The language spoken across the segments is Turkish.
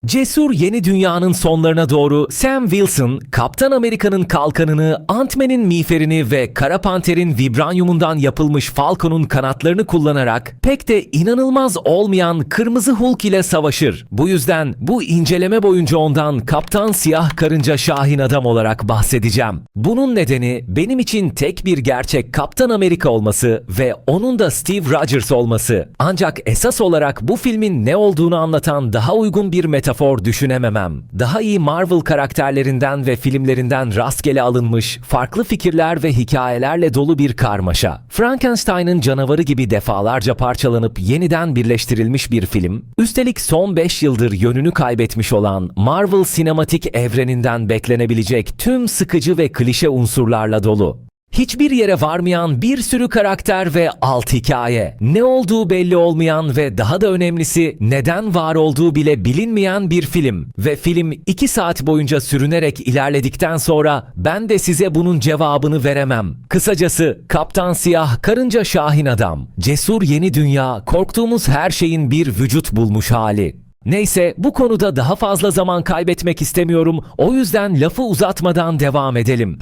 Cesur yeni dünyanın sonlarına doğru Sam Wilson, Kaptan Amerika'nın kalkanını, Ant-Man'in miğferini ve Kara Panter'in vibranyumundan yapılmış Falcon'un kanatlarını kullanarak pek de inanılmaz olmayan Kırmızı Hulk ile savaşır. Bu yüzden bu inceleme boyunca ondan Kaptan Siyah Karınca Şahin Adam olarak bahsedeceğim. Bunun nedeni benim için tek bir gerçek Kaptan Amerika olması ve onun da Steve Rogers olması. Ancak esas olarak bu filmin ne olduğunu anlatan daha uygun bir metafor düşünememem. Daha iyi Marvel karakterlerinden ve filmlerinden rastgele alınmış, farklı fikirler ve hikayelerle dolu bir karmaşa. Frankenstein'ın canavarı gibi defalarca parçalanıp yeniden birleştirilmiş bir film, üstelik son 5 yıldır yönünü kaybetmiş olan Marvel sinematik evreninden beklenebilecek tüm sıkıcı ve klişe unsurlarla dolu. Hiçbir yere varmayan bir sürü karakter ve alt hikaye, ne olduğu belli olmayan ve daha da önemlisi neden var olduğu bile bilinmeyen bir film. Ve film 2 saat boyunca sürünerek ilerledikten sonra ben de size bunun cevabını veremem. Kısacası Kaptan Siyah Karınca Şahin Adam, cesur yeni dünya, korktuğumuz her şeyin bir vücut bulmuş hali. Neyse, bu konuda daha fazla zaman kaybetmek istemiyorum, o yüzden lafı uzatmadan devam edelim.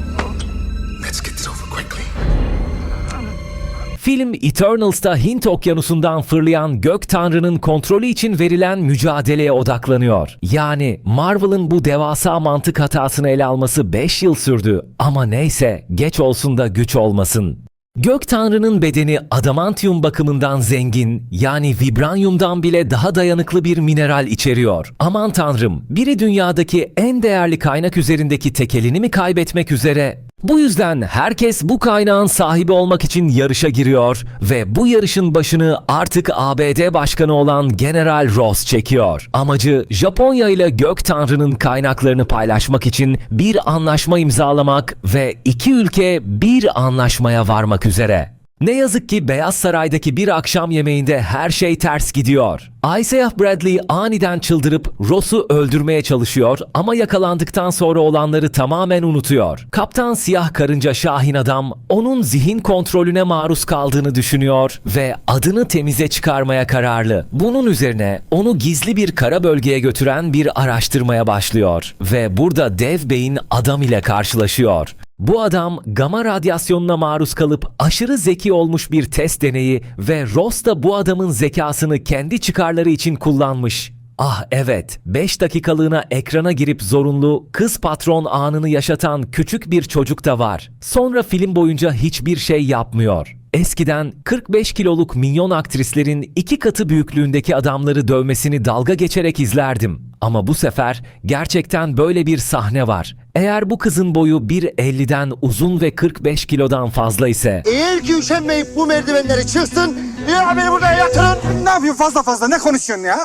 Film Eternals'ta Hint Okyanusu'ndan fırlayan gök tanrının kontrolü için verilen mücadeleye odaklanıyor. Yani Marvel'ın bu devasa mantık hatasını ele alması 5 yıl sürdü ama neyse, geç olsun da güç olmasın. Gök tanrının bedeni adamantium bakımından zengin, yani vibranyumdan bile daha dayanıklı bir mineral içeriyor. Aman tanrım, biri dünyadaki en değerli kaynak üzerindeki tekelini mi kaybetmek üzere? Bu yüzden herkes bu kaynağın sahibi olmak için yarışa giriyor ve bu yarışın başını artık ABD başkanı olan General Ross çekiyor. Amacı Japonya ile gök tanrının kaynaklarını paylaşmak için bir anlaşma imzalamak ve iki ülke bir anlaşmaya varmak üzere. Ne yazık ki Beyaz Saray'daki bir akşam yemeğinde her şey ters gidiyor. Isaiah Bradley aniden çıldırıp Ross'u öldürmeye çalışıyor ama yakalandıktan sonra olanları tamamen unutuyor. Kaptan Siyah Karınca Şahin Adam onun zihin kontrolüne maruz kaldığını düşünüyor ve adını temize çıkarmaya kararlı. Bunun üzerine onu gizli bir kara bölgeye götüren bir araştırmaya başlıyor ve burada dev beyin adam ile karşılaşıyor. Bu adam gama radyasyonuna maruz kalıp aşırı zeki olmuş bir test deneyi ve Ross da bu adamın zekasını kendi çıkarları için kullanmış. Ah evet, 5 dakikalığına ekrana girip zorunlu kız patron anını yaşatan küçük bir çocuk da var. Sonra film boyunca hiçbir şey yapmıyor. Eskiden 45 kiloluk minyon aktrislerin 2 katı büyüklüğündeki adamları dövmesini dalga geçerek izlerdim. Ama bu sefer gerçekten böyle bir sahne var. Eğer bu kızın boyu 1.50'den uzun ve 45 kilodan fazla ise... Eğer ki üşenmeyip bu merdivenleri çıksın, ya beni buraya yatırın. Ne yapıyorsun fazla fazla? Ne konuşuyorsun ya?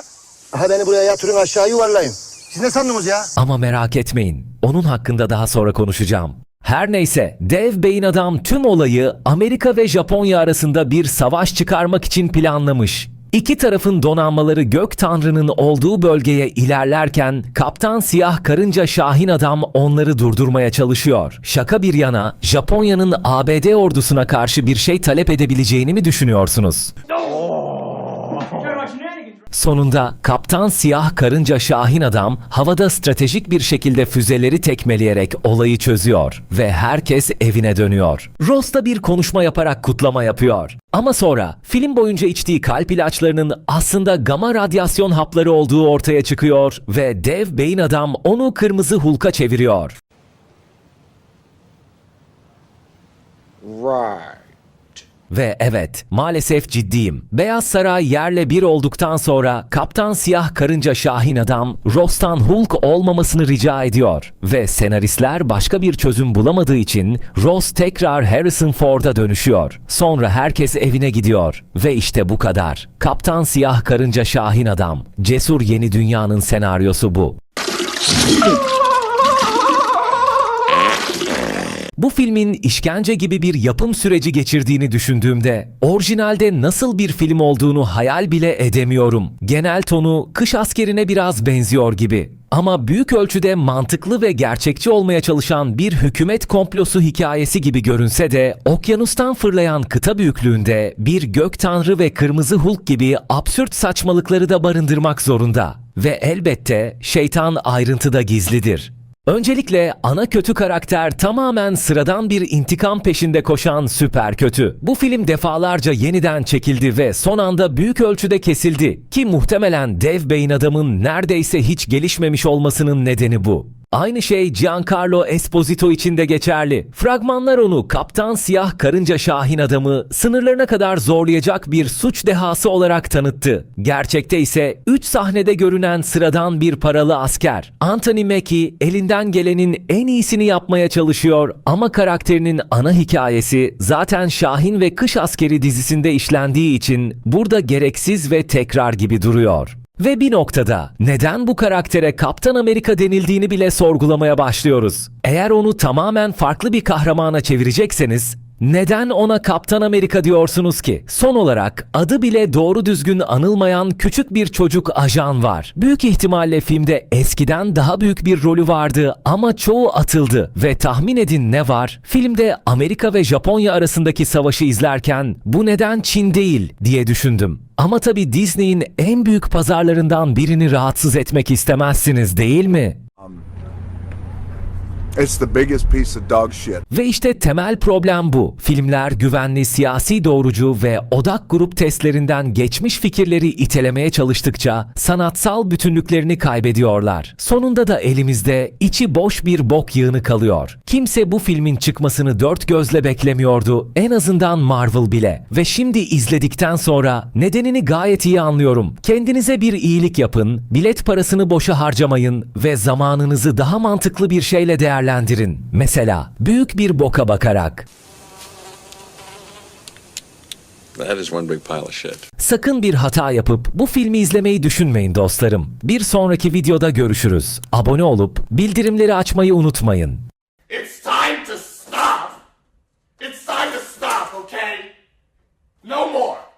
Aha beni buraya yatırın, aşağı yuvarlayın. Siz ne sandınız ya? Ama merak etmeyin, onun hakkında daha sonra konuşacağım. Her neyse, dev beyin adam tüm olayı Amerika ve Japonya arasında bir savaş çıkarmak için planlamış. İki tarafın donanmaları gök tanrının olduğu bölgeye ilerlerken Kaptan Siyah Karınca Şahin Adam onları durdurmaya çalışıyor. Şaka bir yana, Japonya'nın ABD ordusuna karşı bir şey talep edebileceğini mi düşünüyorsunuz? Sonunda Kaptan Siyah Karınca Şahin Adam havada stratejik bir şekilde füzeleri tekmeleyerek olayı çözüyor ve herkes evine dönüyor. Ross da bir konuşma yaparak kutlama yapıyor. Ama sonra film boyunca içtiği kalp ilaçlarının aslında gama radyasyon hapları olduğu ortaya çıkıyor ve dev beyin adam onu Kırmızı Hulk'a çeviriyor. Right. Ve evet, maalesef ciddiyim. Beyaz Saray yerle bir olduktan sonra Kaptan Siyah Karınca Şahin Adam Ross'tan Hulk olmamasını rica ediyor. Ve senaristler başka bir çözüm bulamadığı için Ross tekrar Harrison Ford'a dönüşüyor. Sonra herkes evine gidiyor. Ve işte bu kadar. Kaptan Siyah Karınca Şahin Adam. Cesur yeni dünyanın senaryosu bu. Bu filmin işkence gibi bir yapım süreci geçirdiğini düşündüğümde orijinalde nasıl bir film olduğunu hayal bile edemiyorum. Genel tonu Kış Askeri'ne biraz benziyor gibi. Ama büyük ölçüde mantıklı ve gerçekçi olmaya çalışan bir hükümet komplosu hikayesi gibi görünse de okyanustan fırlayan kıta büyüklüğünde bir gök tanrı ve Kırmızı Hulk gibi absürt saçmalıkları da barındırmak zorunda. Ve elbette şeytan ayrıntıda gizlidir. Öncelikle ana kötü karakter tamamen sıradan bir intikam peşinde koşan süper kötü. Bu film defalarca yeniden çekildi ve son anda büyük ölçüde kesildi ki muhtemelen dev beyin adamın neredeyse hiç gelişmemiş olmasının nedeni bu. Aynı şey Giancarlo Esposito için de geçerli. Fragmanlar onu kaptan siyah karınca şahin adamı sınırlarına kadar zorlayacak bir suç dehası olarak tanıttı. Gerçekte ise 3 sahnede görünen sıradan bir paralı asker. Anthony Mackie elinden gelenin en iyisini yapmaya çalışıyor ama karakterinin ana hikayesi zaten Şahin ve Kış Askeri dizisinde işlendiği için burada gereksiz ve tekrar gibi duruyor. Ve bir noktada neden bu karaktere Kaptan Amerika denildiğini bile sorgulamaya başlıyoruz. Eğer onu tamamen farklı bir kahramana çevirecekseniz neden ona Kaptan Amerika diyorsunuz ki? Son olarak adı bile doğru düzgün anılmayan küçük bir çocuk ajan var. Büyük ihtimalle filmde eskiden daha büyük bir rolü vardı ama çoğu atıldı. Ve tahmin edin ne var? Filmde Amerika ve Japonya arasındaki savaşı izlerken bu neden Çin değil diye düşündüm. Ama tabii Disney'in en büyük pazarlarından birini rahatsız etmek istemezsiniz değil mi? It's the biggest piece of dog shit. Ve işte temel problem bu. Filmler güvenli siyasi doğrucu ve odak grup testlerinden geçmiş fikirleri itelemeye çalıştıkça sanatsal bütünlüklerini kaybediyorlar. Sonunda da elimizde içi boş bir bok yığını kalıyor. Kimse bu filmin çıkmasını dört gözle beklemiyordu. En azından Marvel bile. Ve şimdi izledikten sonra nedenini gayet iyi anlıyorum. Kendinize bir iyilik yapın, bilet parasını boşa harcamayın ve zamanınızı daha mantıklı bir şeyle değerlendirin. Mesela büyük bir boka bakarak. That is one big pile of shit. Sakın bir hata yapıp bu filmi izlemeyi düşünmeyin dostlarım. Bir sonraki videoda görüşürüz. Abone olup bildirimleri açmayı unutmayın. It's time to stop. It's time to stop, okay? No more.